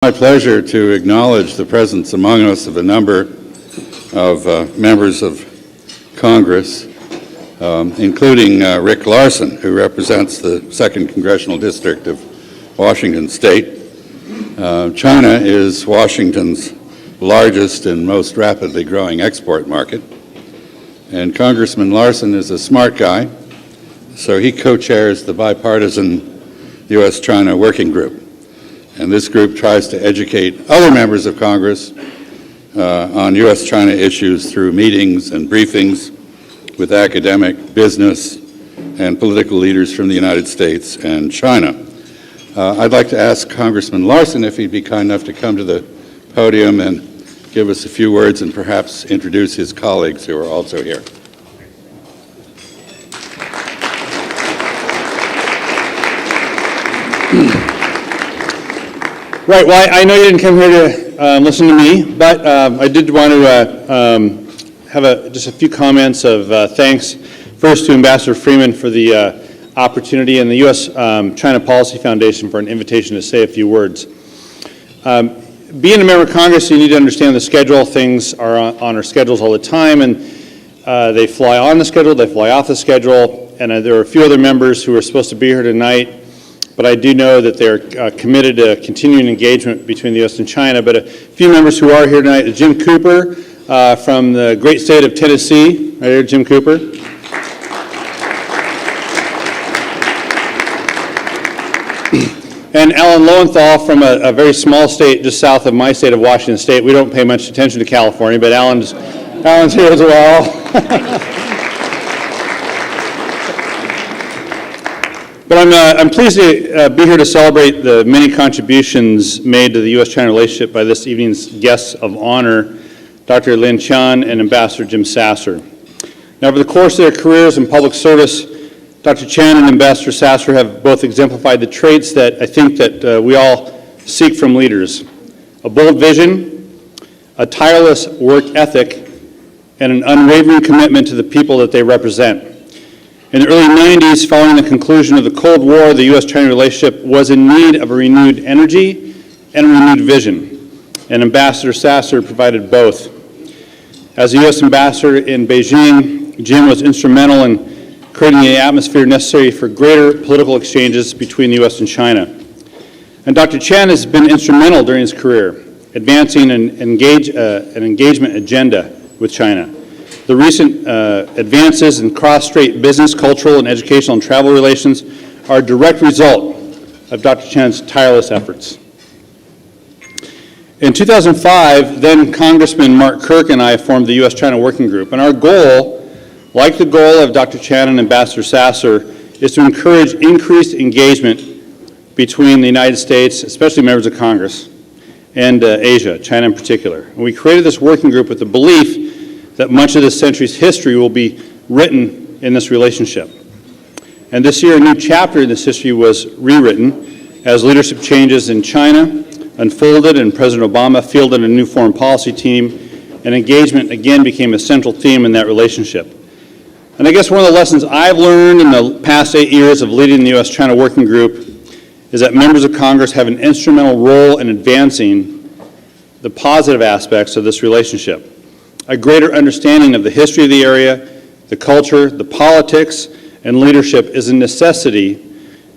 My pleasure to acknowledge the presence among us of a number of members of Congress, including Rick Larsen, who represents the 2nd Congressional District of Washington State. China is Washington's largest and most rapidly growing export market, and Congressman Larsen is a smart guy, so he co-chairs the bipartisan U.S.-China working group. And this group tries to educate other members of Congress on U.S.-China issues through meetings and briefings with academic, business, and political leaders from the United States and China. I'd like to ask Congressman Larsen if he'd be kind enough to come to the podium and give us a few words and perhaps introduce his colleagues who are also here. Right. Well, I know you didn't come here to listen to me, but I did want to have just a few comments of thanks. First to Ambassador Freeman for the opportunity and the U.S. China Policy Foundation for an invitation to say a few words. Being a member of Congress, you need to understand the schedule. Things are on our schedules all the time, and they fly on the schedule, they fly off the schedule, and there are a few other members who are supposed to be here tonight. But I do know that they're committed to continuing engagement between the U.S. and China. But a few members who are here tonight, Jim Cooper from the great state of Tennessee. Right here, Jim Cooper. And Alan Lowenthal from a very small state just south of my state of Washington State. We don't pay much attention to California, but Alan's here as well. But I'm pleased to be here to celebrate the many contributions made to the U.S.-China relationship by this evening's guests of honor, Dr. Lin Qian and Ambassador Jim Sasser. Now, over the course of their careers in public service, Dr. Qian and Ambassador Sasser have both exemplified the traits that I think that we all seek from leaders: a bold vision, a tireless work ethic, and an unwavering commitment to the people that they represent. In the early 90s, following the conclusion of the Cold War, the U.S.-China relationship was in need of a renewed energy and a renewed vision, and Ambassador Sasser provided both. As the U.S. ambassador in Beijing, Jim was instrumental in creating the atmosphere necessary for greater political exchanges between the U.S. and China. And Dr. Qian has been instrumental during his career, advancing an engagement agenda with China. The recent advances in cross-strait business, cultural, and educational and travel relations are a direct result of Dr. Qian's tireless efforts. In 2005, then Congressman Mark Kirk and I formed the U.S.-China Working Group, and our goal, like the goal of Dr. Qian and Ambassador Sasser, is to encourage increased engagement between the United States, especially members of Congress, and Asia, China in particular. And we created this working group with the belief that much of this century's history will be written in this relationship. And this year, a new chapter in this history was rewritten as leadership changes in China unfolded and President Obama fielded a new foreign policy team, and engagement again became a central theme in that relationship. And I guess one of the lessons I've learned in the past 8 years of leading the U.S.-China Working Group is that members of Congress have an instrumental role in advancing the positive aspects of this relationship. A greater understanding of the history of the area, the culture, the politics, and leadership is a necessity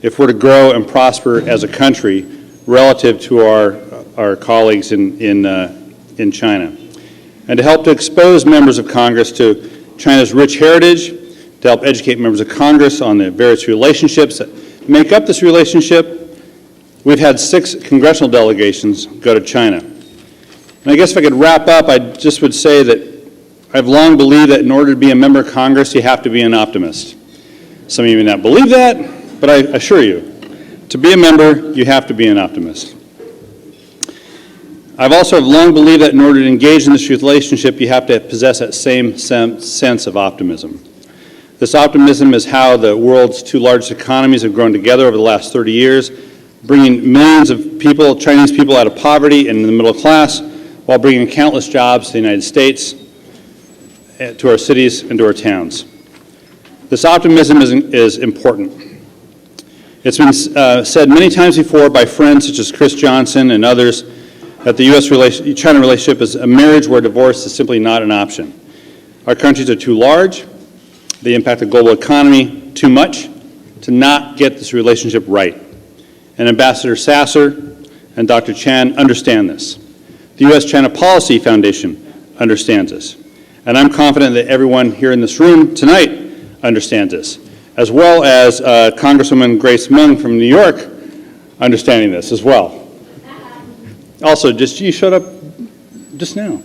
if we're to grow and prosper as a country relative to our colleagues in China. And to help to expose members of Congress to China's rich heritage, to help educate members of Congress on the various relationships that make up this relationship, we've had 6 congressional delegations go to China. And I guess if I could wrap up, I just would say that I've long believed that in order to be a member of Congress, you have to be an optimist. Some of you may not believe that, but I assure you, to be a member, you have to be an optimist. I've also long believed that in order to engage in this relationship, you have to possess that same sense of optimism. This optimism is how the world's 2 largest economies have grown together over the last 30 years, bringing millions of people, Chinese people, out of poverty and in the middle class, while bringing countless jobs to the United States, to our cities, and to our towns. This optimism is important. It's been said many times before by friends such as Chris Johnson and others that the U.S.-China relationship is a marriage where divorce is simply not an option. Our countries are too large, they impact the global economy too much to not get this relationship right. And Ambassador Sasser and Dr. Chan understand this. The U.S.-China Policy Foundation understands this. And I'm confident that everyone here in this room tonight understands this, as well as Congresswoman Grace Meng from New York understanding this as well. Also, you showed up just now.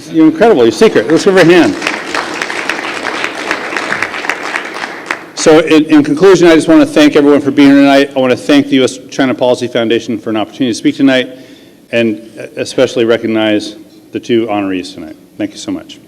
You're incredible, you're secret. Let's give her a hand. So in conclusion, I just want to thank everyone for being here tonight. I want to thank the U.S.-China Policy Foundation for an opportunity to speak tonight, and especially recognize the two honorees tonight. Thank you so much.